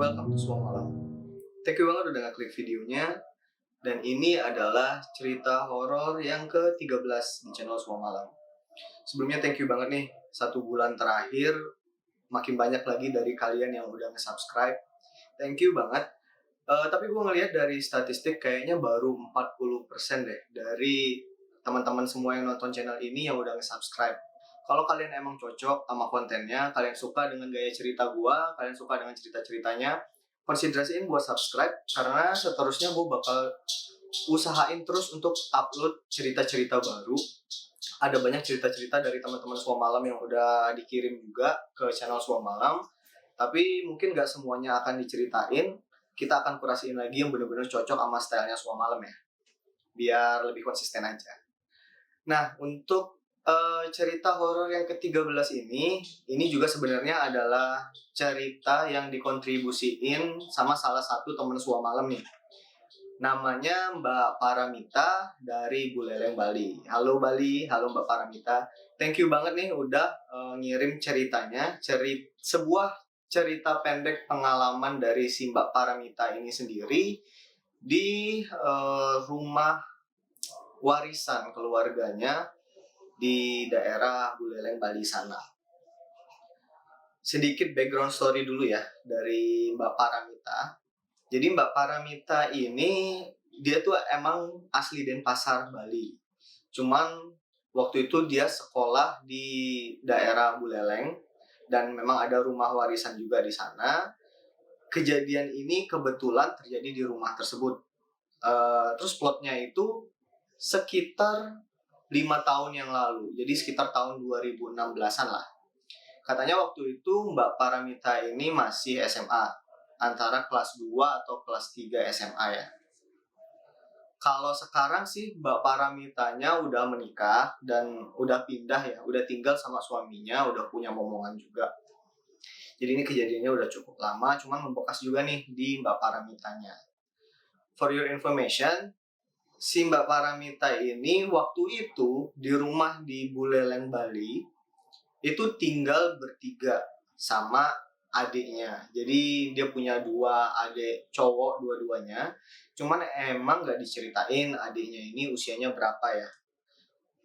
welcome to Suang Malam. Thank you banget udah ngeklik videonya. Dan ini adalah cerita horor yang ke-13 di channel Suang Malam. Sebelumnya thank you banget nih, 1 bulan terakhir makin banyak lagi dari kalian yang udah nge-subscribe. Thank you banget. Tapi gue ngelihat dari statistik kayaknya baru 40% deh dari teman-teman semua yang nonton channel ini yang udah nge-subscribe. Kalau kalian emang cocok sama kontennya, kalian suka dengan gaya cerita gua, kalian suka dengan cerita-ceritanya, konsiderasiin buat subscribe, karena seterusnya gua bakal usahain terus untuk upload cerita-cerita baru. Ada banyak cerita-cerita dari teman-teman Suam Malam yang udah dikirim juga ke channel Suam Malam, tapi mungkin gak semuanya akan diceritain. Kita akan kurasiin lagi yang bener-bener cocok sama stylenya Suam Malam ya, biar lebih konsisten aja. Nah, untuk cerita horor yang ke-13 ini juga sebenarnya adalah cerita yang dikontribusiin sama salah satu temen Suam Malam nih. Namanya Mbak Paramita dari Buleleng, Bali. Halo Bali, halo Mbak Paramita. Thank you banget nih udah ngirim ceritanya, sebuah cerita pendek pengalaman dari si Mbak Paramita ini sendiri di rumah warisan keluarganya di daerah Buleleng, Bali sana. Sedikit background story dulu ya dari Mbak Paramita. Jadi Mbak Paramita ini dia tuh emang asli Denpasar, Bali. Cuman waktu itu dia sekolah di daerah Buleleng dan memang ada rumah warisan juga di sana. Kejadian ini kebetulan terjadi di rumah tersebut. Terus plotnya itu sekitar 5 tahun yang lalu, jadi sekitar tahun 2016-an lah. Katanya waktu itu Mbak Paramita ini masih SMA, antara kelas 2 atau kelas 3 SMA ya. Kalau sekarang sih Mbak Paramitanya udah menikah dan udah pindah ya, udah tinggal sama suaminya, udah punya momongan juga. Jadi ini kejadiannya udah cukup lama, cuman membekas juga nih di Mbak Paramitanya. For your information, si Mbak Paramita ini waktu itu di rumah di Buleleng, Bali itu tinggal bertiga sama adiknya. Jadi dia punya 2 adik cowok dua-duanya. Cuman emang gak diceritain adiknya ini usianya berapa ya.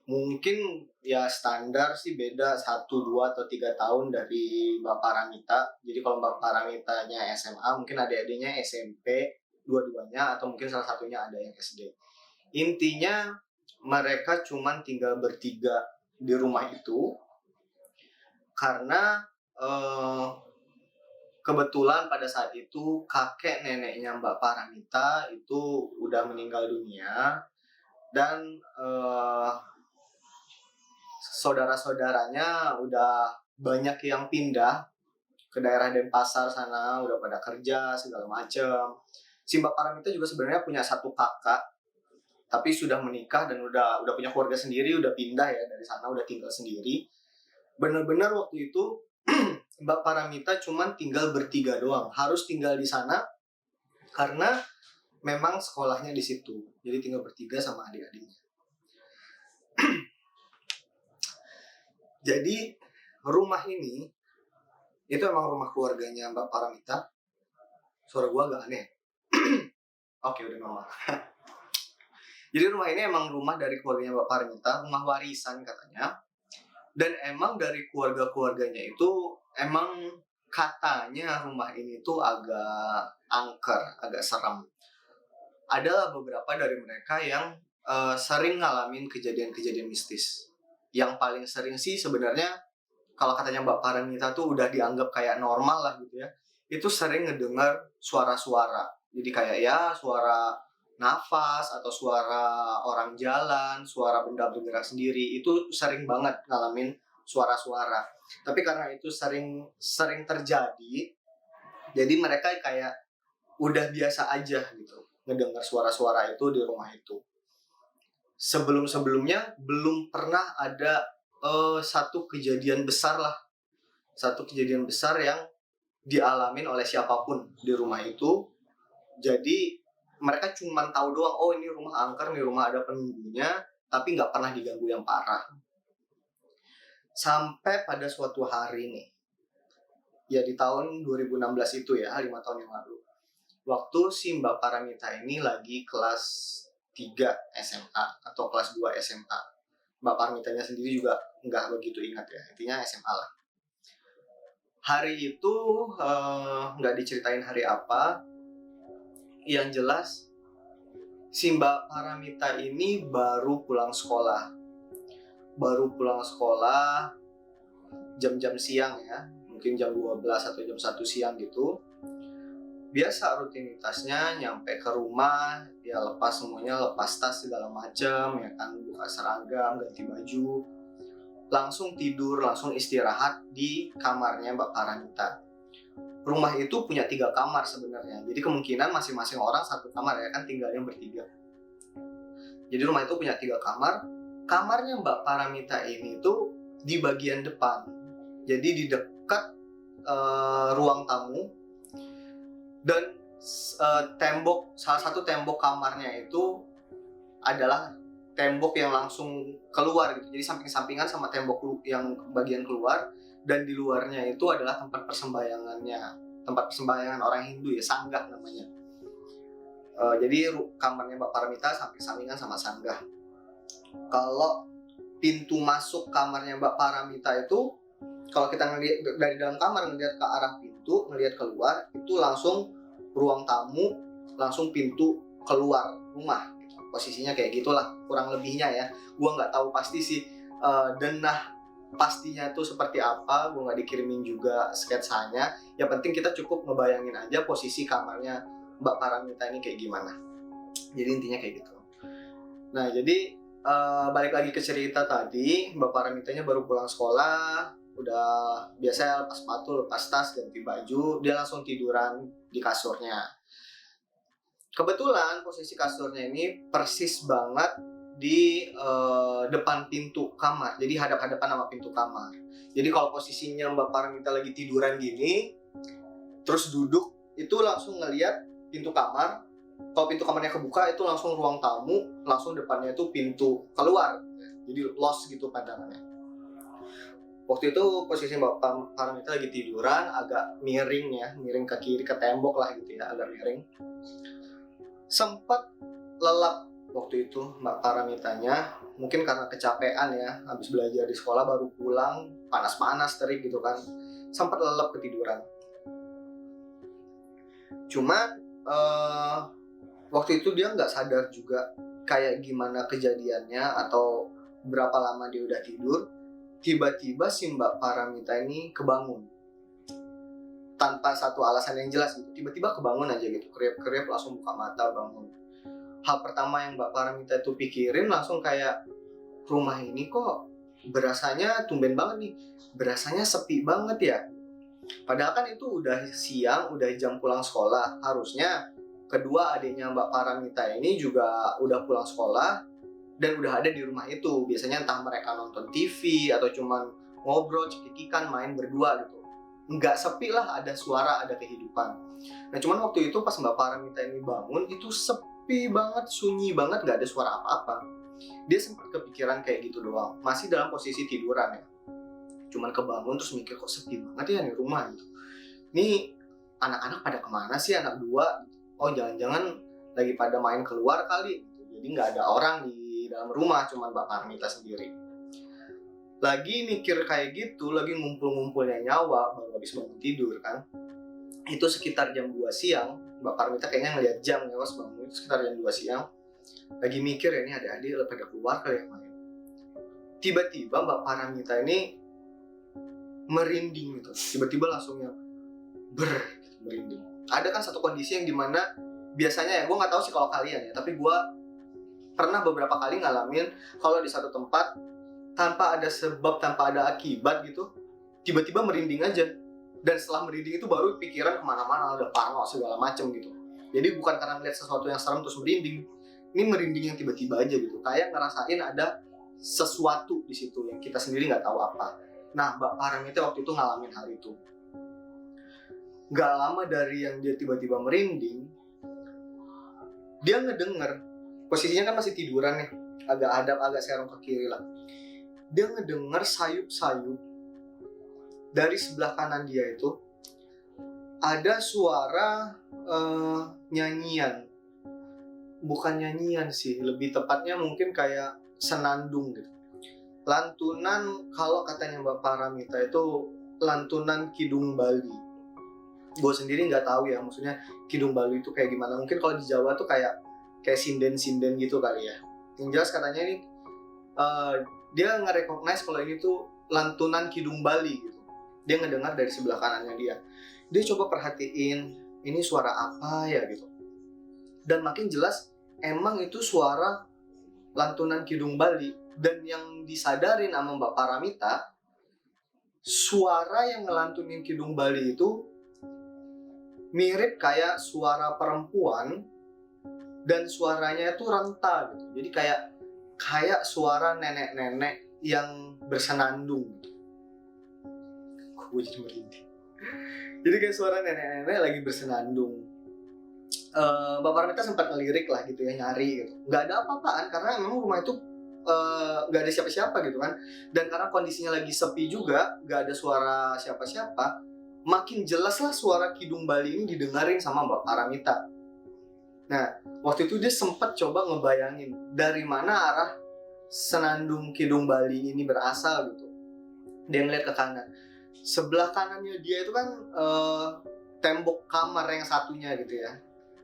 Mungkin ya standar sih beda 1, 2, atau 3 tahun dari Mbak Paramita. Jadi kalau Mbak Paramitanya SMA, mungkin adik-adiknya SMP dua-duanya, atau mungkin salah satunya ada yang SD. Intinya mereka cuman tinggal bertiga di rumah itu karena kebetulan pada saat itu kakek neneknya Mbak Paramita itu udah meninggal dunia dan saudara-saudaranya udah banyak yang pindah ke daerah Denpasar sana, udah pada kerja segala macem. Si Mbak Paramita juga sebenarnya punya 1 kakak, tapi sudah menikah dan udah punya keluarga sendiri, udah pindah ya dari sana, udah tinggal sendiri. Benar-benar waktu itu Mbak Paramita cuman tinggal bertiga doang, harus tinggal di sana karena memang sekolahnya di situ. Jadi tinggal bertiga sama adik-adiknya. Jadi rumah ini itu emang rumah keluarganya Mbak Paramita. Suara gua agak aneh. Oke, udah normal. Jadi rumah ini emang rumah dari keluarganya Mbak Paramita, rumah warisan katanya. Dan emang dari keluarga-keluarganya itu emang katanya rumah ini tuh agak angker, agak serem. Ada beberapa dari mereka yang sering ngalamin kejadian-kejadian mistis. Yang paling sering sih sebenarnya kalau katanya Mbak Paramita tuh udah dianggap kayak normal lah gitu ya. Itu sering ngedengar suara-suara. Jadi kayak ya suara nafas atau suara orang jalan, suara benda bergerak sendiri, itu sering banget ngalamin suara-suara. Tapi karena itu sering terjadi, jadi mereka kayak udah biasa aja gitu ngedengar suara-suara itu di rumah itu. Sebelum-sebelumnya belum pernah ada satu kejadian besar yang dialamin oleh siapapun di rumah itu. Jadi mereka cuma tahu doang, oh ini rumah angker, ini rumah ada penunggunya, tapi nggak pernah diganggu yang parah. Sampai pada suatu hari nih, ya di tahun 2016 itu ya, 5 tahun yang lalu. Waktu si Mbak Paramita ini lagi kelas 3 SMA atau kelas 2 SMA. Mbak Paramitanya sendiri juga nggak begitu ingat ya, intinya SMA lah. Hari itu nggak diceritain hari apa, yang jelas si Mbak Paramita ini baru pulang sekolah. Jam-jam siang ya, mungkin jam 12 atau jam 1 siang gitu. Biasa rutinitasnya nyampe ke rumah, ya lepas semuanya, lepas tas segala macam, ya kan, buka seragam, ganti baju, langsung tidur, langsung istirahat di kamarnya Mbak Paramita. Rumah itu punya 3 kamar sebenarnya, jadi kemungkinan masing-masing orang satu kamar ya kan, tinggalnya bertiga. Jadi rumah itu punya 3 kamar. Kamarnya Mbak Paramita ini tuh di bagian depan, jadi di dekat ruang tamu. Dan salah satu tembok kamarnya itu adalah tembok yang langsung keluar gitu, jadi samping-sampingan sama tembok yang bagian keluar. Dan di luarnya itu adalah tempat persembahyangan orang Hindu ya, sanggah namanya. Jadi kamarnya Mbak Paramita samping-sampingan sama sanggah. Kalau pintu masuk kamarnya Mbak Paramita itu, kalau kita ngelihat dari dalam kamar, ngelihat ke arah pintu, ngelihat keluar, itu langsung ruang tamu, langsung pintu keluar rumah gitu. Posisinya kayak gitulah kurang lebihnya ya. Gua nggak tahu pasti sih denah pastinya itu seperti apa, gua nggak dikirimin juga sketsanya. Yang penting kita cukup ngebayangin aja posisi kamarnya Mbak Paramita ini kayak gimana. Jadi intinya kayak gitu. Nah, jadi balik lagi ke cerita tadi, Mbak Paramitanya baru pulang sekolah, udah biasa lepas sepatu, lepas tas, ganti baju, dia langsung tiduran di kasurnya. Kebetulan posisi kasurnya ini persis banget di depan pintu kamar, jadi hadap-hadapan sama pintu kamar. Jadi kalau posisinya Mbak Paramita lagi tiduran gini, terus duduk, itu langsung ngelihat pintu kamar. Kalau pintu kamarnya kebuka, itu langsung ruang tamu, langsung depannya itu pintu keluar. Jadi lost gitu pandangannya. Waktu itu posisi Mbak Paramita lagi tiduran, agak miring ya, miring ke kiri, ke tembok lah gitu ya, agak miring. Sempat lelap waktu itu Mbak Paramitanya, mungkin karena kecapean ya, habis belajar di sekolah baru pulang, panas-panas, terik gitu kan, sempat lelap ketiduran. Cuma waktu itu dia nggak sadar juga kayak gimana kejadiannya atau berapa lama dia udah tidur. Tiba-tiba si Mbak Paramita ini kebangun tanpa satu alasan yang jelas gitu. Tiba-tiba kebangun aja gitu, kriap-kriap, langsung buka mata, bangun. Hal pertama yang Mbak Paramita itu pikirin langsung kayak, rumah ini kok berasanya tumben banget nih, berasanya sepi banget ya. Padahal kan itu udah siang, udah jam pulang sekolah. Harusnya kedua adiknya Mbak Paramita ini juga udah pulang sekolah dan udah ada di rumah itu. Biasanya entah mereka nonton TV atau cuman ngobrol, cekikikan, main berdua gitu. Nggak sepi lah, ada suara, ada kehidupan. Nah cuman waktu itu pas Mbak Paramita ini bangun, itu sepi banget, sunyi banget, nggak ada suara apa-apa. Dia sempat kepikiran kayak gitu doang, masih dalam posisi tiduran ya. Cuman kebangun terus mikir, kok sepi banget ya nih rumah gitu. Ini anak-anak pada kemana sih, anak dua? Oh jangan-jangan lagi pada main keluar kali gitu. Jadi nggak ada orang di dalam rumah, cuma Mbak Paramita sendiri. Lagi mikir kayak gitu, lagi ngumpul-ngumpulnya nyawa, baru habis bangun tidur kan. Itu sekitar jam 2 siang, Mbak Paramita kayaknya ngeliat jam ya, pas bangun itu sekitar jam 2 siang. Lagi mikir ya, ini adik-adik pada keluar kali yang main. Tiba-tiba Mbak Paramita ini merinding gitu, tiba-tiba langsung yang merinding. Ada kan satu kondisi yang dimana biasanya ya, gue nggak tahu sih kalau kalian ya, tapi gue pernah beberapa kali ngalamin kalau di satu tempat tanpa ada sebab, tanpa ada akibat gitu, tiba-tiba merinding aja. Dan setelah merinding itu baru pikiran kemana-mana, ada parno segala macem gitu. Jadi bukan karena melihat sesuatu yang serem terus merinding, ini merinding yang tiba-tiba aja gitu, kayak ngerasain ada sesuatu di situ yang kita sendiri nggak tahu apa. Nah, Mbak Paramita waktu itu ngalamin hal itu. Gak lama dari yang dia tiba-tiba merinding, dia ngedenger, posisinya kan masih tiduran nih, agak hadap, agak serong ke kiri lah. Dia ngedenger sayup-sayup dari sebelah kanan dia itu, ada suara nyanyian. Bukan nyanyian sih, lebih tepatnya mungkin kayak senandung gitu. Lantunan, kalau katanya Mbak Paramita itu lantunan Kidung Bali. Gue sendiri nggak tahu ya, maksudnya Kidung Bali itu kayak gimana. Mungkin kalau di Jawa tuh kayak sinden-sinden gitu kali ya. Yang jelas katanya ini dia nge-recognize kalau ini tuh lantunan Kidung Bali gitu. Dia ngedengar dari sebelah kanannya dia. Dia coba perhatiin ini suara apa ya gitu. Dan makin jelas emang itu suara lantunan Kidung Bali. Dan yang disadarin sama Mbak Paramita, suara yang ngelantunin Kidung Bali itu mirip kayak suara perempuan dan suaranya itu renta gitu. Jadi kayak suara nenek-nenek yang bersenandung gitu. Gue jadi merinding. Jadi kayak suara nenek-nenek lagi bersenandung. Mbak Paramita sempat ngelirik lah gitu ya, nyari gitu. Nggak ada apa-apaan karena memang rumah itu nggak ada siapa-siapa gitu kan. Dan karena kondisinya lagi sepi juga, nggak ada suara siapa-siapa, makin jelas lah suara Kidung Bali ini didengarin sama Mbak Paramita. Nah, waktu itu dia sempat coba ngebayangin dari mana arah senandung Kidung Bali ini berasal gitu. Dia ngeliat ke kanan. Sebelah kanannya dia itu kan tembok kamar yang satunya gitu ya.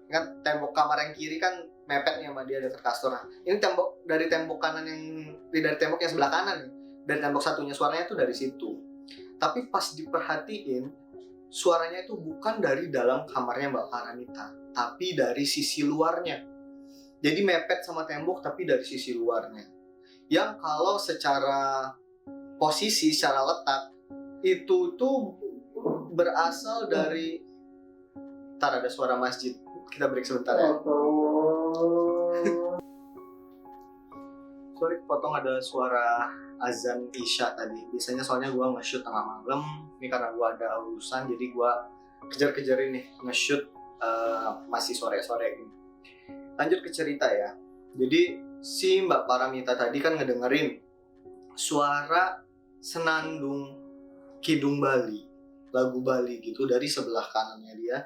Kan tembok kamar yang kiri kan mepet nih sama dia dekat kasur. Nah, ini dari tembok kanan dari tembok yang sebelah kanan nih. Dan tembok satunya suaranya tuh dari situ. Tapi pas diperhatiin, suaranya itu bukan dari dalam kamarnya Mbak Paramita, tapi dari sisi luarnya. Jadi mepet sama tembok tapi dari sisi luarnya. Yang kalau secara posisi, secara letak, itu tuh berasal dari... Ntar ada suara masjid. Kita break sebentar ya. Sorry, potong ada suara azan Isya tadi. Biasanya soalnya gue nge-shoot tengah malam. Ini karena gue ada urusan, jadi gue kejar-kejarin nih nge-shoot masih sore-sore ini. Lanjut ke cerita ya. Jadi si Mbak Paramita tadi kan ngedengerin suara senandung Kidung Bali, lagu Bali gitu dari sebelah kanannya dia.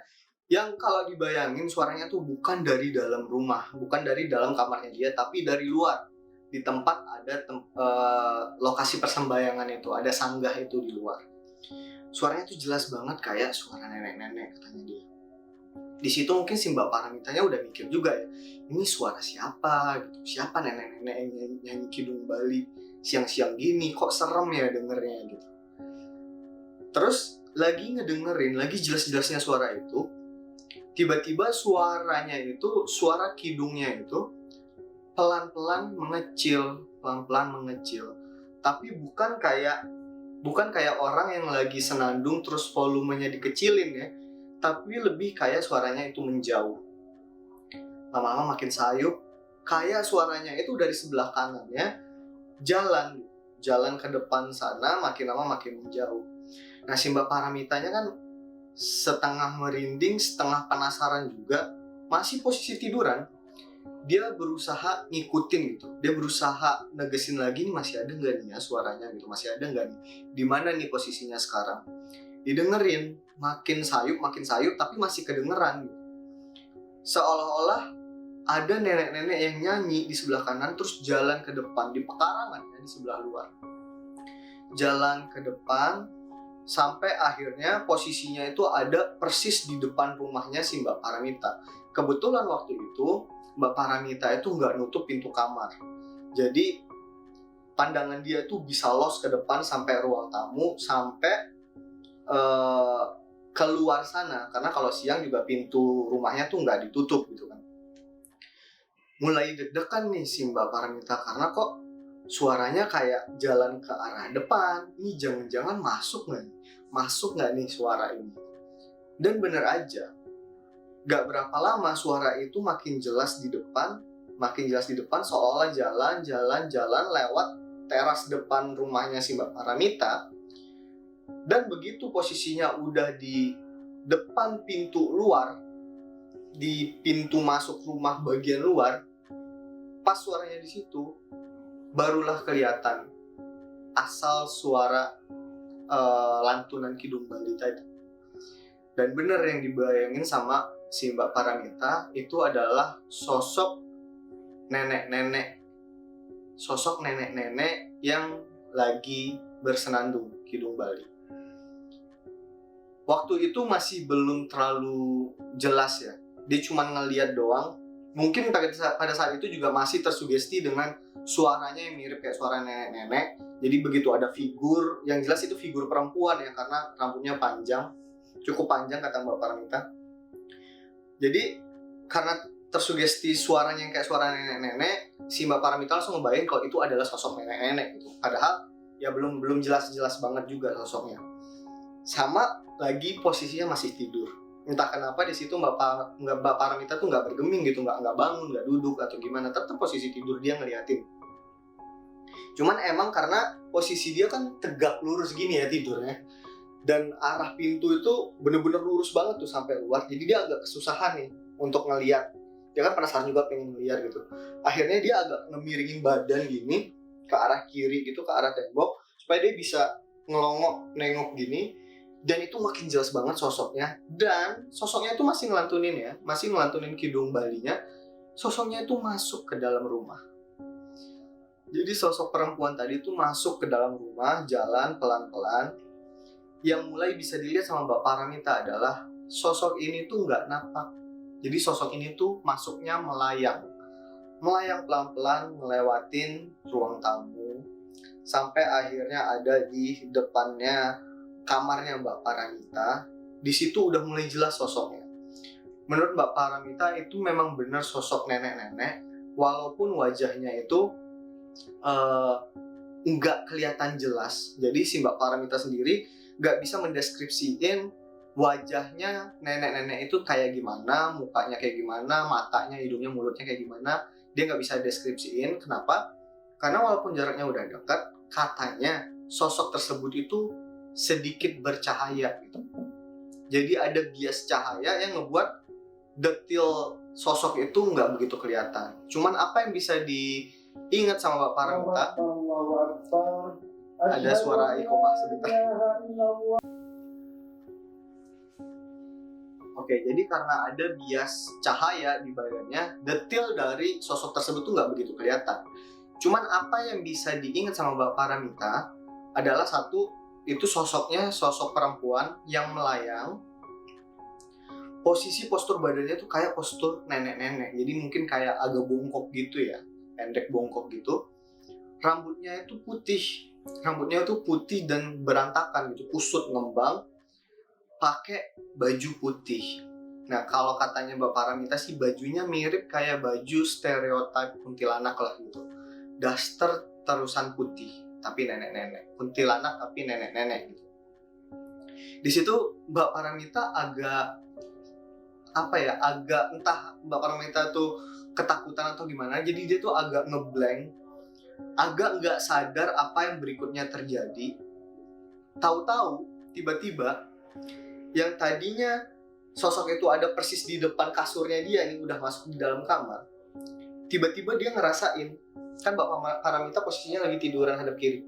Yang kalau dibayangin suaranya tuh bukan dari dalam rumah, bukan dari dalam kamarnya dia, tapi dari luar. Di tempat ada lokasi persembahyangan itu, ada sanggah itu di luar. Suaranya tuh jelas banget kayak suara nenek-nenek katanya dia. Di situ mungkin si Mbak Paramitanya udah mikir juga ya, ini suara siapa gitu, siapa nenek-nenek yang nyanyi Kidung Bali siang-siang gini, kok serem ya dengernya gitu. Terus lagi ngedengerin, lagi jelas-jelasnya suara itu, tiba-tiba suaranya itu, suara kidungnya itu pelan-pelan mengecil. Tapi bukan kayak orang yang lagi senandung terus volumenya dikecilin ya, tapi lebih kayak suaranya itu menjauh. Lama-lama makin sayup, kayak suaranya itu dari sebelah kanannya jalan ke depan sana, makin lama makin menjauh. Nah, si Mbak Paramitanya kan setengah merinding, setengah penasaran juga, masih posisi tiduran. Dia berusaha ngikutin gitu, dia berusaha negesin lagi nih, masih ada nggak nih ya suaranya gitu, masih ada nggak nih, di mana nih posisinya sekarang. Didengerin, makin sayup, tapi masih kedengeran gitu. Seolah-olah ada nenek-nenek yang nyanyi di sebelah kanan, terus jalan ke depan di pekarangan ya, di sebelah luar. Jalan ke depan sampai akhirnya posisinya itu ada persis di depan rumahnya si Mbak Paramita. Kebetulan waktu itu Mbak Paramita itu nggak nutup pintu kamar, jadi pandangan dia tuh bisa los ke depan sampai ruang tamu, sampai keluar sana, karena kalau siang juga pintu rumahnya tuh nggak ditutup gitu kan. Mulai deg-degan nih si Mbak Paramita karena kok suaranya kayak jalan ke arah depan. Ini jangan-jangan masuk nggak nih suara ini? Dan bener aja, gak berapa lama suara itu makin jelas di depan, seolah jalan lewat teras depan rumahnya si Mbak Paramita. Dan begitu posisinya udah di depan pintu luar, di pintu masuk rumah bagian luar, pas suaranya di situ, barulah kelihatan asal suara lantunan Kidung Bali tadi. Dan bener yang dibayangin sama si Mbak Paramita itu adalah nenek-nenek sosok nenek-nenek yang lagi bersenandung Kidung Bali. Waktu itu masih belum terlalu jelas ya. Dia cuma ngeliat doang. Mungkin pada saat itu juga masih tersugesti dengan suaranya yang mirip kayak suara nenek-nenek. Jadi begitu ada figur, yang jelas itu figur perempuan ya, karena rambutnya panjang, cukup panjang kata Mbak Paramita. Jadi karena tersugesti suaranya yang kayak suara nenek-nenek, si Mbak Paramita langsung ngebayangin kalau itu adalah sosok nenek-nenek gitu. Padahal ya belum jelas-jelas banget juga sosoknya. Sama lagi posisinya masih tidur. Entah kenapa di situ Mbak Paramita tuh nggak bergeming gitu, nggak bangun, nggak duduk atau gimana, tetap posisi tidur dia ngeliatin. Cuman emang karena posisi dia kan tegak lurus gini ya tidurnya, dan arah pintu itu bener-bener lurus banget tuh sampai luar, jadi dia agak kesusahan nih untuk ngeliat. Dia kan penasaran juga pengen ngeliat gitu. Akhirnya dia agak ngemiringin badan gini ke arah kiri gitu, ke arah tembok, supaya dia bisa ngelongok nengok gini. Dan itu makin jelas banget sosoknya. Dan sosoknya itu masih ngelantunin Kidung Balinya. Sosoknya itu masuk ke dalam rumah. Jadi sosok perempuan tadi itu masuk ke dalam rumah, jalan pelan-pelan. Yang mulai bisa dilihat sama Mbak Paramita adalah sosok ini tuh nggak napak. Jadi sosok ini tuh masuknya melayang pelan-pelan ngelewatin ruang tamu sampai akhirnya ada di depannya kamarnya Mbak Paramita. Di situ udah mulai jelas sosoknya. Menurut Mbak Paramita itu memang benar sosok nenek-nenek, walaupun wajahnya itu nggak kelihatan jelas. Jadi si Mbak Paramita sendiri nggak bisa mendeskripsiin wajahnya nenek-nenek itu kayak gimana, mukanya kayak gimana, matanya, hidungnya, mulutnya kayak gimana. Dia nggak bisa deskripsiin. Kenapa? Karena walaupun jaraknya udah dekat, katanya sosok tersebut itu sedikit bercahaya gitu. Jadi ada bias cahaya yang ngebuat detail sosok itu nggak begitu kelihatan. Cuman apa yang bisa diingat sama Mbak Paramita, ada suara iqomah sebentar. Oke, jadi karena ada bias cahaya di bayangannya, detail dari sosok tersebut tuh nggak begitu kelihatan. Cuman apa yang bisa diingat sama Mbak Paramita adalah satu, itu sosoknya sosok perempuan yang melayang. Posisi postur badannya tuh kayak postur nenek-nenek, jadi mungkin kayak agak bongkok gitu ya, pendek bongkok gitu. Rambutnya itu putih dan berantakan gitu, kusut ngembang, pakai baju putih. Nah, kalau katanya Mbak Paramita sih bajunya mirip kayak baju stereotip kuntilanak lah gitu. Daster terusan putih, tapi nenek-nenek. Kuntilanak tapi nenek-nenek gitu. Di situ Mbak Paramita agak entah Mbak Paramita tuh ketakutan atau gimana, jadi dia tuh agak ngeblank, agak nggak sadar apa yang berikutnya terjadi. Tahu-tahu tiba-tiba yang tadinya sosok itu ada persis di depan kasurnya dia nih, udah masuk di dalam kamar, tiba-tiba dia ngerasain, kan Mbak Paramita posisinya lagi tiduran hadap kiri,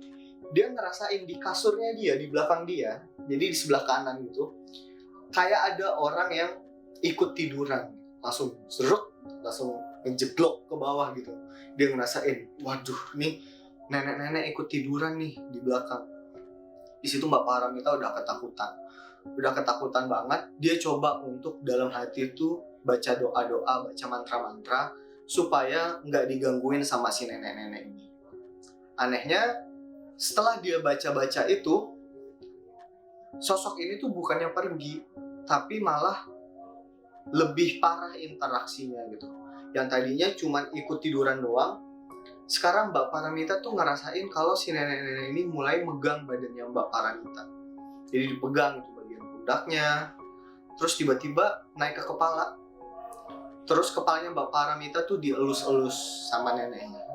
dia ngerasain di kasurnya dia, di belakang dia, jadi di sebelah kanan gitu, kayak ada orang yang ikut tiduran, langsung ngejeblok ke bawah gitu. Dia ngerasain, waduh nih nenek-nenek ikut tiduran nih di belakang. Di situ Mbak Paramita udah ketakutan banget. Dia coba untuk dalam hati itu baca doa-doa, baca mantra-mantra supaya nggak digangguin sama si nenek-nenek ini. Anehnya, setelah dia baca-baca itu, sosok ini tuh bukannya pergi, tapi malah lebih parah interaksinya gitu. Yang tadinya cuma ikut tiduran doang, sekarang Mbak Paramita tuh ngerasain kalau si nenek-nenek ini mulai megang badannya Mbak Paramita. Jadi dipegang itu bagian pundaknya, terus tiba-tiba naik ke kepala. Terus kepalanya Mbak Paramita tuh dielus-elus sama neneknya.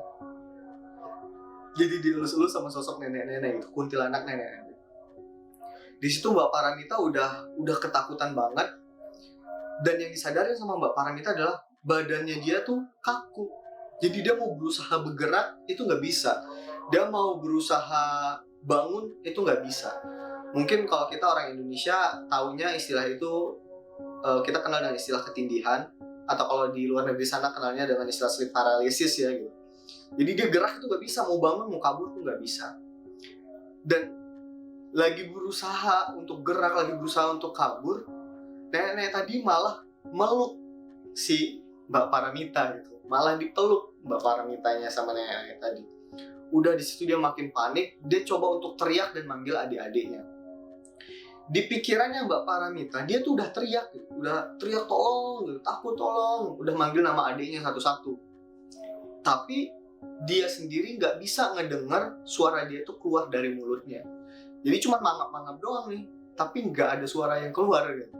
Jadi dielus-elus sama sosok nenek-nenek itu, kuntilanak nenek-nenek. Di situ Mbak Paramita udah ketakutan banget. Dan yang disadari sama Mbak Paramita adalah badannya dia tuh kaku. Jadi dia mau berusaha bergerak itu nggak bisa. Dia mau berusaha bangun itu nggak bisa. Mungkin kalau kita orang Indonesia taunya istilah itu, kita kenal dengan istilah ketindihan, atau kalau di luar negeri sana kenalnya dengan istilah sleep paralysis ya gitu. Jadi dia gerak itu nggak bisa, mau bangun mau kabur tuh nggak bisa. Dan lagi berusaha untuk gerak, lagi berusaha untuk kabur, nenek tadi malah meluk si Mbak Paramita gitu, malah dipeluk Mbak Paramitanya sama nenek tadi. Udah di situ dia makin panik, dia coba untuk teriak dan manggil adik-adiknya. Di pikirannya Mbak Paramita, dia tuh udah teriak gitu, udah teriak tolong gitu, takut tolong, udah manggil nama adiknya satu-satu. Tapi dia sendiri nggak bisa ngedengar suara dia tuh keluar dari mulutnya. Jadi cuma mangap-mangap doang nih, tapi nggak ada suara yang keluar gitu.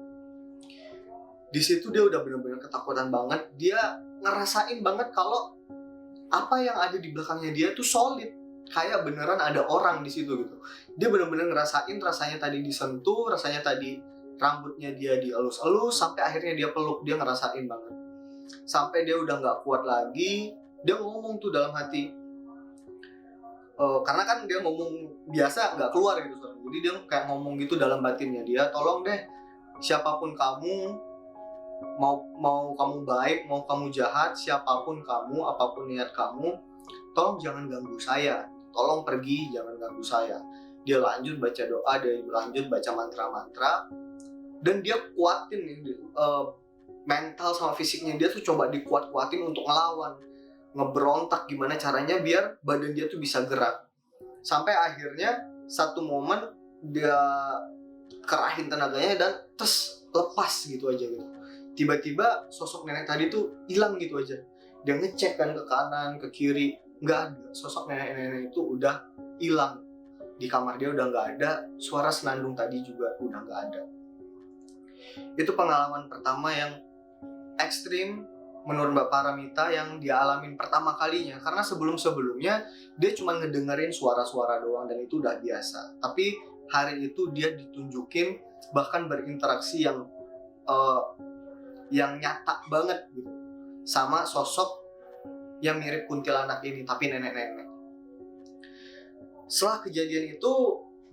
Di situ dia udah benar-benar ketakutan banget. Dia ngerasain banget kalau apa yang ada di belakangnya dia tuh solid, kayak beneran ada orang di situ gitu. Dia benar-benar ngerasain rasanya tadi disentuh, rasanya tadi rambutnya dia dielus-elus, sampai akhirnya dia peluk. Dia ngerasain banget sampai dia udah nggak kuat lagi. Dia ngomong tuh dalam hati, karena kan dia ngomong biasa nggak keluar gitu, jadi dia kayak ngomong gitu dalam batinnya dia, tolong deh siapapun kamu, mau kamu baik mau kamu jahat, siapapun kamu, apapun niat kamu, tolong jangan ganggu saya, tolong pergi, jangan ganggu saya. Dia lanjut baca doa, dia lanjut baca mantra-mantra, dan dia kuatin nih, mental sama fisiknya dia tuh coba dikuat-kuatin untuk ngelawan, ngeberontak gimana caranya biar badan dia tuh bisa gerak. Sampai akhirnya satu momen dia kerahin tenaganya dan lepas gitu aja gitu. Tiba-tiba sosok nenek tadi tuh hilang gitu aja. Dia ngecek kan ke kanan, ke kiri, nggak ada. Sosok nenek-nenek itu udah hilang. Di kamar dia udah nggak ada, suara senandung tadi juga udah nggak ada. Itu pengalaman pertama yang ekstrim menurut Mbak Paramita yang dia alamin pertama kalinya. Karena sebelum-sebelumnya dia cuma ngedengerin suara-suara doang dan itu udah biasa. Tapi hari itu dia ditunjukin bahkan berinteraksi yang nyata banget gitu sama sosok yang mirip kuntilanak ini, tapi nenek-nenek. Setelah kejadian itu,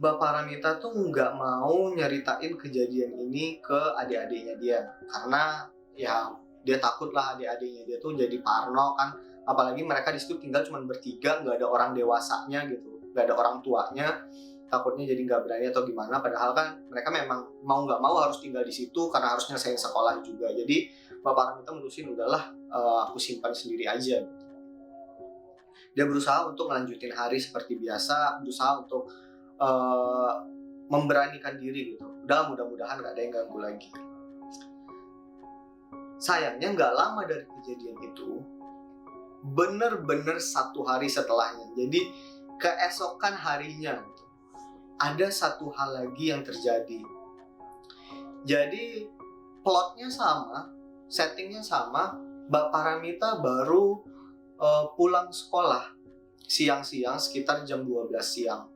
Mbak Paramita tuh nggak mau nyeritain kejadian ini ke adik-adiknya dia, karena ya dia takut lah adik-adiknya dia tuh jadi parno kan, apalagi mereka di situ tinggal cuma bertiga, nggak ada orang dewasanya gitu, nggak ada orang tuanya, takutnya jadi nggak berani atau gimana. Padahal kan mereka memang mau nggak mau harus tinggal di situ karena harus nyelesain sekolah juga. Jadi Mbak Paramita mutusin udahlah, aku simpan sendiri aja. Dia berusaha untuk melanjutin hari seperti biasa, berusaha untuk memberanikan diri gitu. Udah, mudah-mudahan gak ada yang ganggu lagi. Sayangnya gak lama dari kejadian itu, bener-bener satu hari setelahnya, jadi keesokan harinya gitu, ada satu hal lagi yang terjadi. Jadi plotnya sama, settingnya sama. Mbak Paramita baru pulang sekolah siang-siang sekitar jam 12 siang.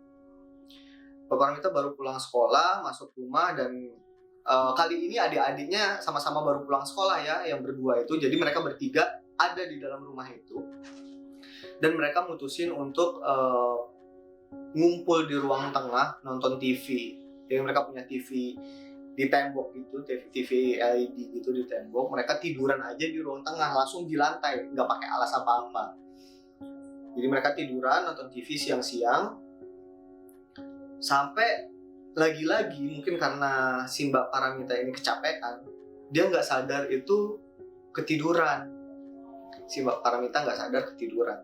Mbak Paramita baru pulang sekolah, masuk rumah, dan kali ini adik-adiknya sama-sama baru pulang sekolah ya, yang berdua itu. Jadi mereka bertiga ada di dalam rumah itu. Dan mereka mutusin untuk ngumpul di ruang tengah nonton TV. Jadi mereka punya TV di tembok gitu, TV LED gitu di tembok. Mereka tiduran aja di ruang tengah, langsung di lantai, nggak pakai alas apa-apa. Jadi mereka tiduran nonton TV siang-siang, sampai lagi-lagi mungkin karena si Mbak Paramita ini kecapean, dia nggak sadar itu ketiduran. Si Mbak Paramita nggak sadar ketiduran.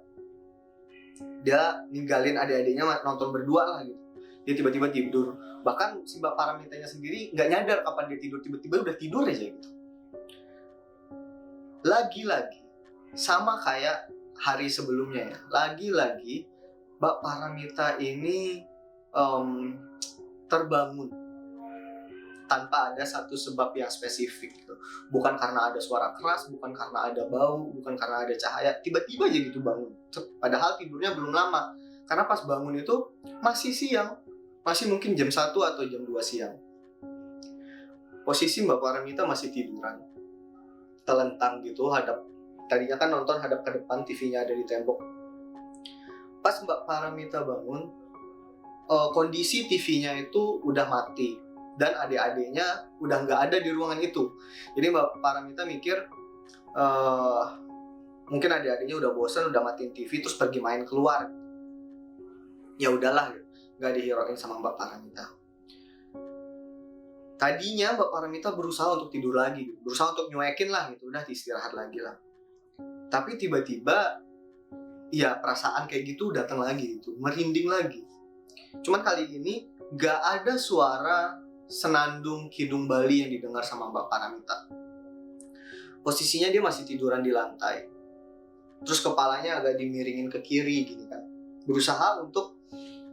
Dia ninggalin adik-adiknya nonton berdua lah gitu. Dia tiba-tiba tidur. Bahkan si Mbak Paramitanya sendiri nggak nyadar kapan dia tidur, tiba-tiba udah tidur aja gitu. Lagi-lagi sama kayak hari sebelumnya ya, lagi-lagi Mbak Paramita ini terbangun tanpa ada satu sebab yang spesifik gitu. Bukan karena ada suara keras, bukan karena ada bau, bukan karena ada cahaya, tiba-tiba aja gitu bangun. Padahal tidurnya belum lama, karena pas bangun itu masih siang, masih mungkin jam 1 atau jam 2 siang. Posisi Mbak Paramita masih tiduran, telentang gitu, tadinya kan nonton hadap ke depan, TV-nya ada di tembok. Pas Mbak Paramita bangun, kondisi TV-nya itu udah mati dan adik-adiknya udah nggak ada di ruangan itu. Jadi Mbak Paramita mikir mungkin adik-adiknya udah bosan, udah matiin TV terus pergi main keluar. Ya udahlah, nggak dihirauin sama Mbak Paramita. Tadinya Mbak Paramita berusaha untuk tidur lagi, berusaha untuk nyuekin lah gitu, udah istirahat lagi lah. Tapi tiba-tiba ya perasaan kayak gitu datang lagi gitu, merinding lagi. Cuman kali ini gak ada suara senandung Kidung Bali yang didengar sama Mbak Paramita. Posisinya dia masih tiduran di lantai. Terus kepalanya agak dimiringin ke kiri gitu kan. Berusaha untuk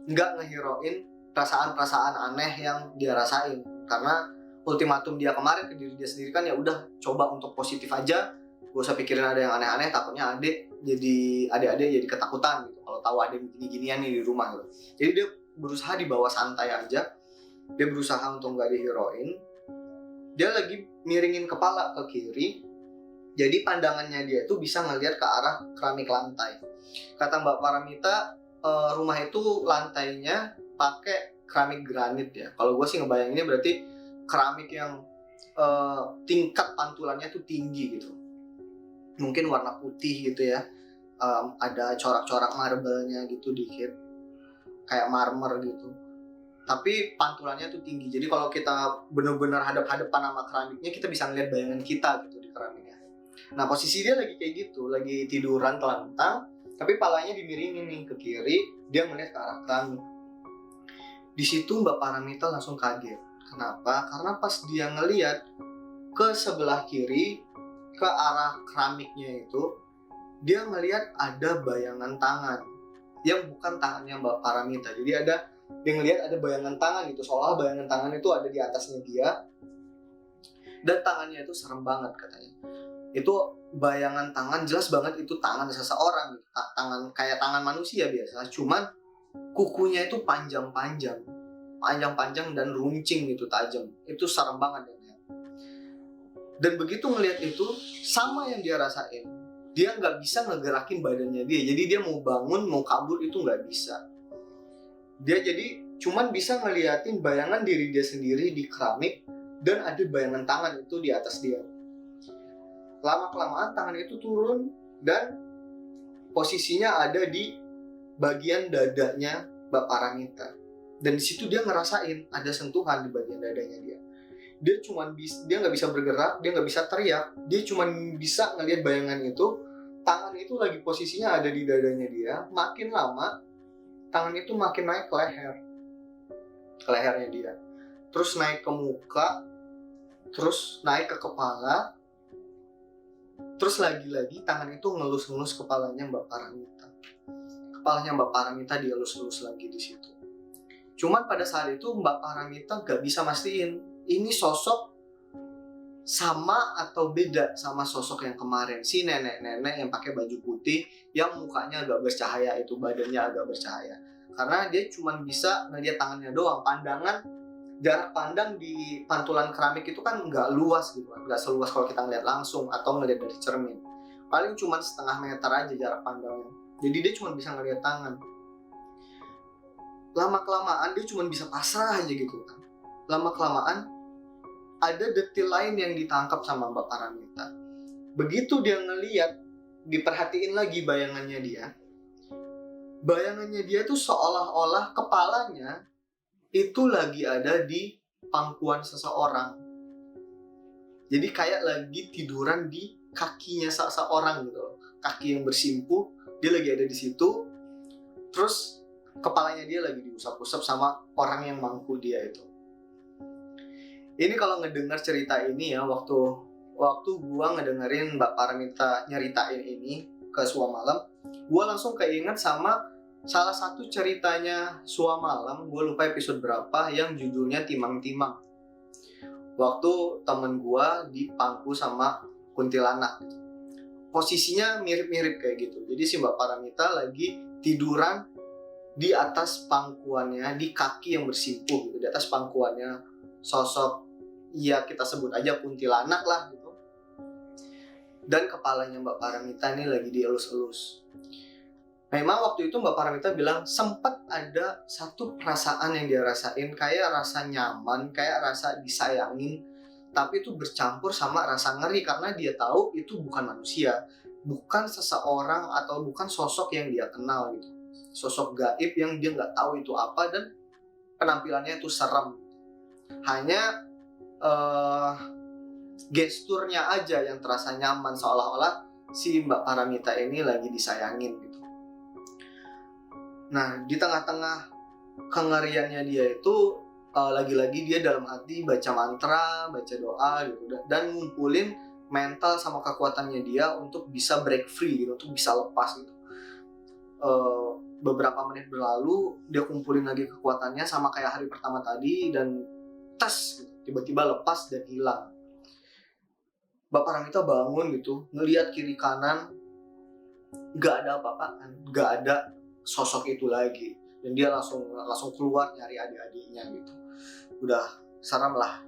gak ngehirauin perasaan-perasaan aneh yang dia rasain. Karena ultimatum dia kemarin ke diri dia sendiri kan ya udah coba untuk positif aja. Gak usah pikirin ada yang aneh-aneh, takutnya adik-adik jadi ketakutan gitu. Kalau tahu ada gini-ginian nih di rumah gitu. Jadi dia berusaha dibawa santai aja. Dia berusaha untuk gak dihirauin. Dia lagi miringin kepala ke kiri. Jadi pandangannya dia itu bisa ngelihat ke arah keramik lantai. Kata Mbak Paramita, rumah itu lantainya pakai keramik granit ya. Kalau gue sih ngebayanginnya berarti keramik yang tingkat pantulannya tuh tinggi gitu. Mungkin warna putih gitu ya. Ada corak-corak marble-nya gitu dikit. Kayak marmer gitu. Tapi pantulannya tuh tinggi. Jadi kalau kita benar-benar hadap-hadapan sama keramiknya, kita bisa ngeliat bayangan kita gitu di keramiknya. Nah, posisi dia lagi kayak gitu, lagi tiduran telentang, tapi palanya dimiringin nih ke kiri, dia ngeliat ke arah keramik. Di situ Mbak Paramita langsung kaget. Kenapa? Karena pas dia ngeliat ke sebelah kiri, ke arah keramiknya itu, dia ngeliat ada bayangan tangan yang bukan tangannya Mbak Paramita. Jadi dia ngeliat ada bayangan tangan gitu, seolah bayangan tangan itu ada di atasnya dia, dan tangannya itu serem banget katanya. Itu bayangan tangan, jelas banget itu tangan seseorang, tangan kayak tangan manusia biasa, cuman kukunya itu panjang-panjang dan runcing gitu, tajam. Itu serem banget ya. Dan begitu ngelihat itu, sama yang dia rasain, dia nggak bisa ngegerakin badannya dia. Jadi dia mau bangun, mau kabur itu nggak bisa. Dia jadi cuman bisa ngeliatin bayangan diri dia sendiri di keramik, dan ada bayangan tangan itu di atas dia. Lama-kelamaan tangan itu turun dan posisinya ada di bagian dadanya Mbak Paramita. Dan di situ dia ngerasain ada sentuhan di bagian dadanya dia. Dia nggak bisa bergerak, dia nggak bisa teriak, dia cuma bisa ngelihat bayangan itu. Tangan itu lagi posisinya ada di dadanya dia. Makin lama tangan itu makin naik ke lehernya dia, terus naik ke muka, terus naik ke kepala, terus lagi-lagi tangan itu ngelus-ngelus kepalanya Mbak Paramita. Kepalanya Mbak Paramita dia elus-elus lagi di situ. Cuman pada saat itu Mbak Paramita gak bisa mastiin ini sosok sama atau beda sama sosok yang kemarin, si nenek-nenek yang pakai baju putih yang mukanya agak bercahaya itu, badannya agak bercahaya. Karena dia cuma bisa ngeliat tangannya doang. Jarak pandang di pantulan keramik itu kan nggak luas gitu, nggak seluas kalau kita ngeliat langsung atau ngeliat dari cermin. Paling cuma setengah meter aja jarak pandangnya. Jadi dia cuma bisa ngeliat tangan. Lama-kelamaan dia cuma bisa pasrah aja gitu kan. Lama-kelamaan ada detil lain yang ditangkap sama Mbak Paramita. Begitu dia ngeliat, diperhatiin lagi bayangannya dia tuh seolah-olah kepalanya itu lagi ada di pangkuan seseorang. Jadi kayak lagi tiduran di kakinya seseorang gitu loh. Kaki yang bersimpuh, dia lagi ada di situ. Terus kepalanya dia lagi diusap-usap sama orang yang mangku dia itu. Ini kalau ngedengar cerita ini ya, waktu gua ngedengerin Mbak Paramita nyeritain ini ke Sua Malam, gua langsung keinget sama salah satu ceritanya Sua Malam, gua lupa episode berapa, yang judulnya Timang-Timang. Waktu temen gua dipangku sama kuntilanak gitu. Posisinya mirip-mirip kayak gitu. Jadi si Mbak Paramita lagi tiduran di atas pangkuannya, di kaki yang bersimpuh gitu, di atas pangkuannya sosok, ya kita sebut aja kuntilanak lah gitu. Dan kepalanya Mbak Paramita ini lagi dielus-elus. Memang waktu itu Mbak Paramita bilang sempat ada satu perasaan yang dia rasain, kayak rasa nyaman, kayak rasa disayangin, tapi itu bercampur sama rasa ngeri karena dia tahu itu bukan manusia, bukan seseorang atau bukan sosok yang dia kenal gitu. Sosok gaib yang dia nggak tahu itu apa dan penampilannya itu serem. Hanya eh, gesturnya aja yang terasa nyaman seolah-olah si Mbak Paramita ini lagi disayangin gitu. Nah, di tengah-tengah kengeriannya dia itu lagi-lagi dia dalam hati baca mantra, baca doa gitu dan ngumpulin mental sama kekuatannya dia untuk bisa break free gitu, untuk bisa lepas gitu. Eh, Beberapa menit berlalu dia kumpulin lagi kekuatannya sama kayak hari pertama tadi dan tes gitu, tiba-tiba lepas dan hilang. Bapak Ramita bangun gitu, ngelihat kiri kanan, nggak ada apa-apa, nggak ada sosok itu lagi dan dia langsung langsung keluar nyari adik-adiknya gitu. Udah serem lah,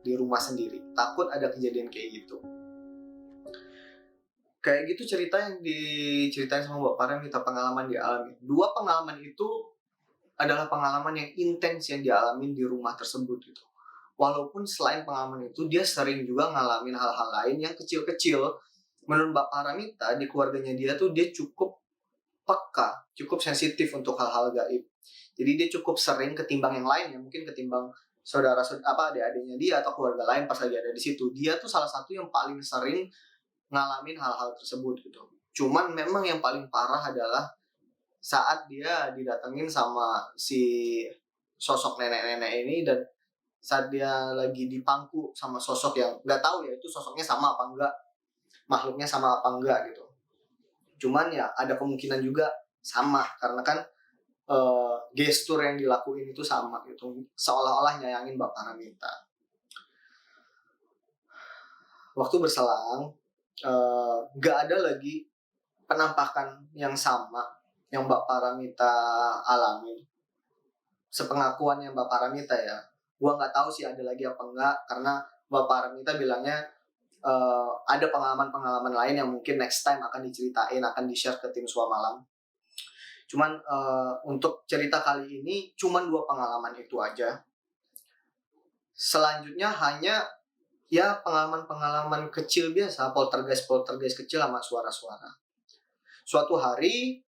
di rumah sendiri, takut ada kejadian kayak gitu. Kayak gitu cerita yang diceritain sama Mbak Farah, minta pengalaman dialami. Dua pengalaman itu adalah pengalaman yang intens yang dialami di rumah tersebut gitu. Walaupun selain pengalaman itu dia sering juga ngalamin hal-hal lain yang kecil-kecil. Menurut Mbak Paramita di keluarganya dia tuh dia cukup peka, cukup sensitif untuk hal-hal gaib. Jadi dia cukup sering ketimbang yang lain ya, mungkin ketimbang adik-adiknya dia atau keluarga lain pas lagi ada di situ. Dia tuh salah satu yang paling sering ngalamin hal-hal tersebut gitu. Cuman memang yang paling parah adalah saat dia didatengin sama si sosok nenek-nenek ini dan saat dia lagi dipangku sama sosok yang nggak tahu ya itu sosoknya sama apa enggak, makhluknya sama apa enggak gitu. Cuman ya ada kemungkinan juga sama karena kan gestur yang dilakuin itu sama gitu, seolah-olah nyayangin Mbak Paramita. Waktu berselang, nggak ada lagi penampakan yang sama yang Mbak Paramita alami. Sepengakuannya Mbak Paramita ya, gua nggak tahu sih ada lagi apa enggak karena Mbak Paramita bilangnya ada pengalaman-pengalaman lain yang mungkin next time akan diceritain, akan di-share ke tim Sua Malam. Cuman untuk cerita kali ini cuman dua pengalaman itu aja. Selanjutnya hanya ya pengalaman-pengalaman kecil biasa, poltergeist kecil sama suara-suara. Suatu hari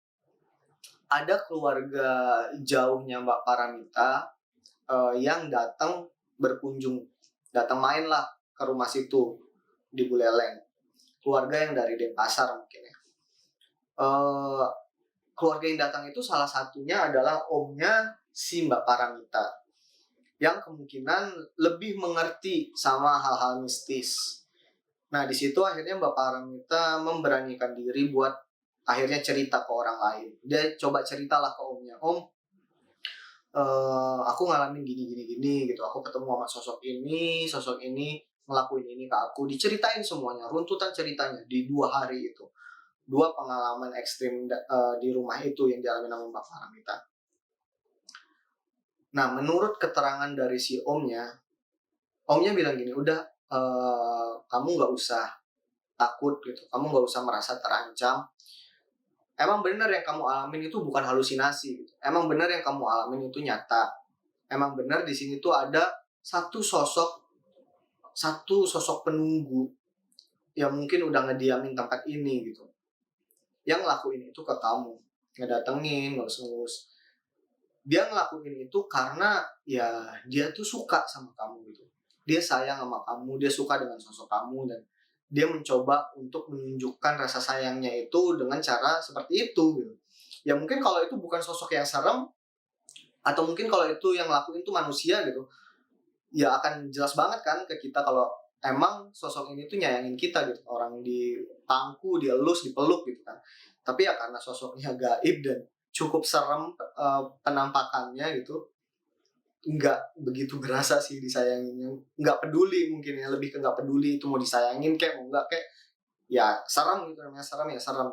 ada keluarga jauhnya Mbak Paramita yang datang berkunjung, datang main lah ke rumah situ di Buleleng. Keluarga yang dari Denpasar mungkin ya. Keluarga yang datang itu salah satunya adalah omnya si Mbak Paramita yang kemungkinan lebih mengerti sama hal-hal mistis. Nah, di situ akhirnya Mbak Paramita memberanikan diri buat akhirnya cerita ke orang lain. Dia coba ceritalah ke omnya, Om, aku ngalamin gini gitu. Aku ketemu sama sosok ini ngelakuin ini ke aku. Diceritain semuanya, runtutan ceritanya di 2 hari itu. 2 pengalaman ekstrim di rumah itu yang dialami sama Mbak Paramita. Nah, menurut keterangan dari si omnya bilang gini, udah kamu nggak usah takut gitu, kamu nggak usah merasa terancam. Emang benar yang kamu alamin itu bukan halusinasi gitu. Emang benar yang kamu alamin itu nyata. Emang benar di sini tuh ada satu sosok penunggu yang mungkin udah ngediamin tempat ini gitu. Yang ngelakuin itu ke kamu, ngedatengin, ngelus-ngelus. Dia ngelakuin itu karena ya dia tuh suka sama kamu gitu. Dia sayang sama kamu, dia suka dengan sosok kamu dan dia mencoba untuk menunjukkan rasa sayangnya itu dengan cara seperti itu gitu. Ya mungkin kalau itu bukan sosok yang serem atau mungkin kalau itu yang ngelakuin itu manusia gitu, ya akan jelas banget kan ke kita kalau emang sosok ini tuh nyayangin kita gitu. Orang di pangku, dielus, dipeluk gitu kan. Tapi ya karena sosoknya gaib dan cukup serem penampakannya gitu, nggak begitu berasa sih disayanginnya. Nggak peduli mungkin ya, lebih ke nggak peduli itu mau disayangin kayak mau nggak kayak ya serem gitu, namanya serem ya serem.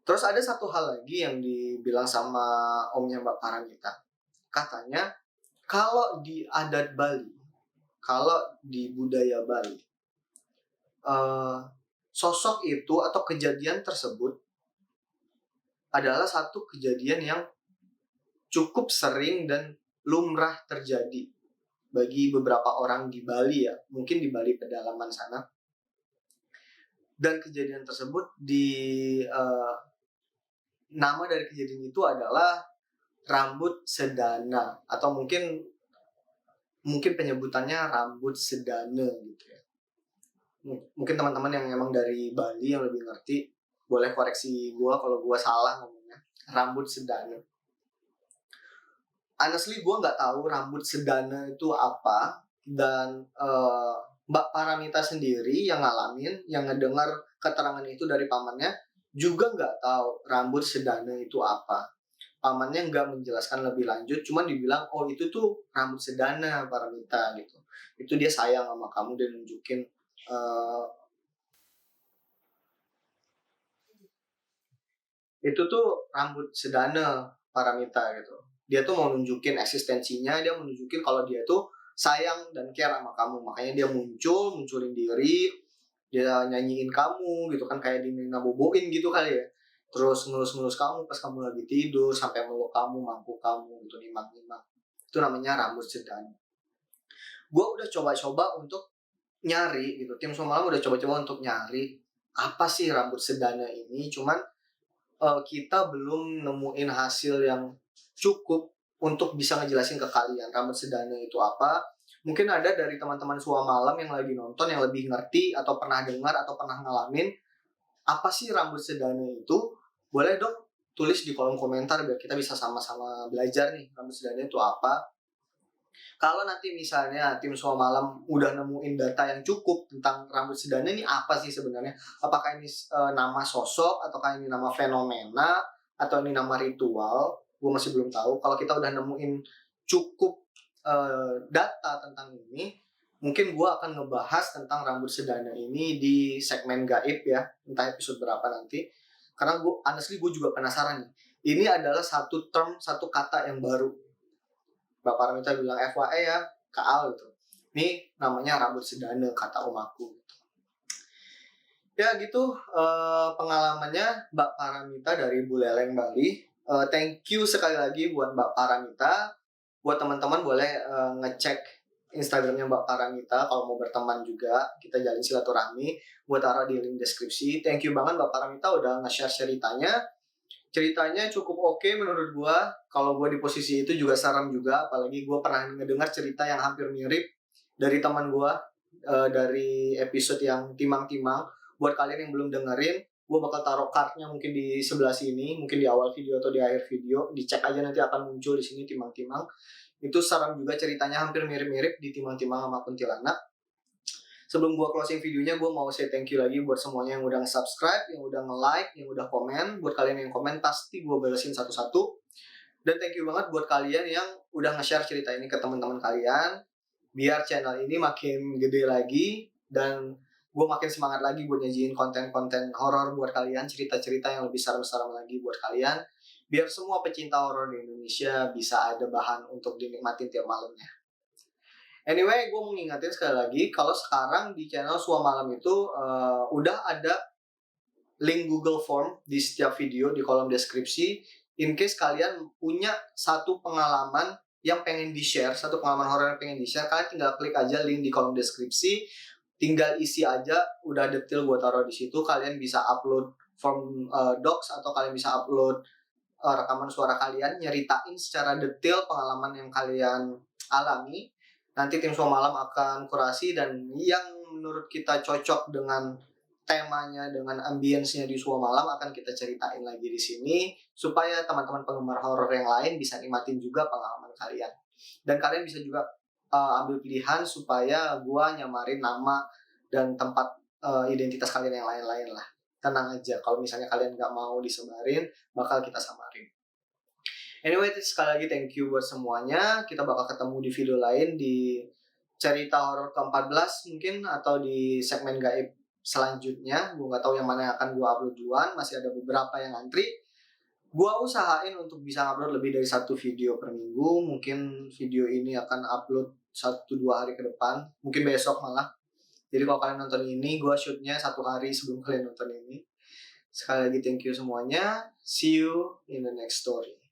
Terus ada satu hal lagi yang dibilang sama omnya Mbak Paramita. Katanya kalau di adat Bali, kalau di budaya Bali, sosok itu atau kejadian tersebut adalah satu kejadian yang cukup sering dan lumrah terjadi bagi beberapa orang di Bali ya, mungkin di Bali pedalaman sana. Dan kejadian tersebut nama dari kejadian itu adalah rambut sedana, atau mungkin penyebutannya rambut sedane gitu ya. Mungkin teman-teman yang emang dari Bali yang lebih ngerti boleh koreksi gua kalau gua salah ngomongnya. Rambut sedana. Honestly gue nggak tahu rambut sedana itu apa, dan Mbak Paramita sendiri yang ngalamin, yang ngedengar keterangan itu dari pamannya juga nggak tahu rambut sedana itu apa. Pamannya nggak menjelaskan lebih lanjut, cuman dibilang oh itu tuh rambut sedana Paramita gitu. Itu dia sayang sama kamu dan nunjukin itu tuh rambut sedana Paramita gitu. Dia tuh mau nunjukin eksistensinya, dia mau nunjukin kalau dia tuh sayang dan care sama kamu. Makanya dia munculin diri, dia nyanyiin kamu gitu kan, kayak boboin gitu kali ya. Terus ngelus-ngelus kamu pas kamu lagi tidur, sampai meluk kamu, mangku kamu gitu, nimang-nimang. Itu namanya rambut sedana. Gue udah coba-coba untuk nyari gitu, tim Somalam udah coba-coba untuk nyari apa sih rambut sedana ini, cuman kita belum nemuin hasil yang cukup untuk bisa ngejelasin ke kalian rambut sedana itu apa. Mungkin ada dari teman-teman Sua Malam yang lagi nonton yang lebih ngerti atau pernah dengar atau pernah ngalamin apa sih rambut sedana itu. Boleh dong tulis di kolom komentar biar kita bisa sama-sama belajar nih rambut sedana itu apa. Kalau nanti misalnya tim Sua Malam udah nemuin data yang cukup tentang rambut sedana ini apa sih sebenarnya? Apakah ini nama sosok, ataukah ini nama fenomena, atau ini nama ritual? Gue masih belum tahu. Kalau kita udah nemuin cukup data tentang ini, mungkin gue akan ngebahas tentang rambut sedana ini di segmen gaib ya, entah episode berapa nanti. Karena honestly gue juga penasaran nih. Ini adalah satu term, satu kata yang baru. Bapak Ramita bilang FYI ya, Kak Al gitu. Ini namanya rambut sedana kata om aku. Ya gitu pengalamannya Mbak Paramita dari Buleleng Bali. Thank you sekali lagi buat Mbak Paramita. Buat teman-teman boleh ngecek Instagramnya Mbak Paramita kalau mau berteman juga. Kita jalin silaturahmi. Gue taruh di link deskripsi. Thank you banget Mbak Paramita udah nge-share ceritanya. Ceritanya cukup oke menurut gue. Kalau gue di posisi itu juga seram juga, apalagi gue pernah ngedengar cerita yang hampir mirip dari teman gue dari episode yang timang-timang. Buat kalian yang belum dengerin, gue bakal taruh cardnya mungkin di sebelah sini, mungkin di awal video atau di akhir video. Dicek aja nanti akan muncul di sini timang-timang. Itu seram juga, ceritanya hampir mirip-mirip di timang-timang sama kuntilanak. Sebelum gue closing videonya, gue mau say thank you lagi buat semuanya yang udah subscribe, yang udah nge-like, yang udah komen. Buat kalian yang komen, pasti gue balesin satu-satu. Dan thank you banget buat kalian yang udah nge-share cerita ini ke teman-teman kalian. Biar channel ini makin gede lagi, dan gue makin semangat lagi buat nyajiin konten-konten horor buat kalian, cerita-cerita yang lebih serem-serem lagi buat kalian. Biar semua pecinta horor di Indonesia bisa ada bahan untuk dinikmatin tiap malamnya. Anyway, gue mau ngingetin sekali lagi kalau sekarang di channel Sua Malam itu udah ada link Google Form di setiap video di kolom deskripsi. In case kalian punya satu pengalaman yang pengen di-share, satu pengalaman horor yang pengen di-share, kalian tinggal klik aja link di kolom deskripsi. Tinggal isi aja, udah detail gue taruh di situ. Kalian bisa upload form docs atau kalian bisa upload rekaman suara kalian, nyeritain secara detail pengalaman yang kalian alami. Nanti tim Suara Malam akan kurasi, dan yang menurut kita cocok dengan temanya, dengan ambience-nya di Suara Malam akan kita ceritain lagi di sini supaya teman-teman penggemar horor yang lain bisa nikmatin juga pengalaman kalian. Dan kalian bisa juga ambil pilihan supaya gua nyamarin nama dan tempat identitas kalian yang lain-lain lah. Tenang aja, kalau misalnya kalian nggak mau disebarin, bakal kita samarin. Anyway, sekali lagi thank you buat semuanya. Kita bakal ketemu di video lain di cerita horor ke-14 mungkin, atau di segmen gaib selanjutnya. Gue nggak tahu yang mana yang akan gue upload duluan. Masih ada beberapa yang antri. Gue usahain untuk bisa upload lebih dari satu video per minggu. Mungkin video ini akan upload 1-2 hari ke depan. Mungkin besok malah. Jadi kalau kalian nonton ini, gue shootnya 1 hari sebelum kalian nonton ini. Sekali lagi thank you semuanya. See you in the next story.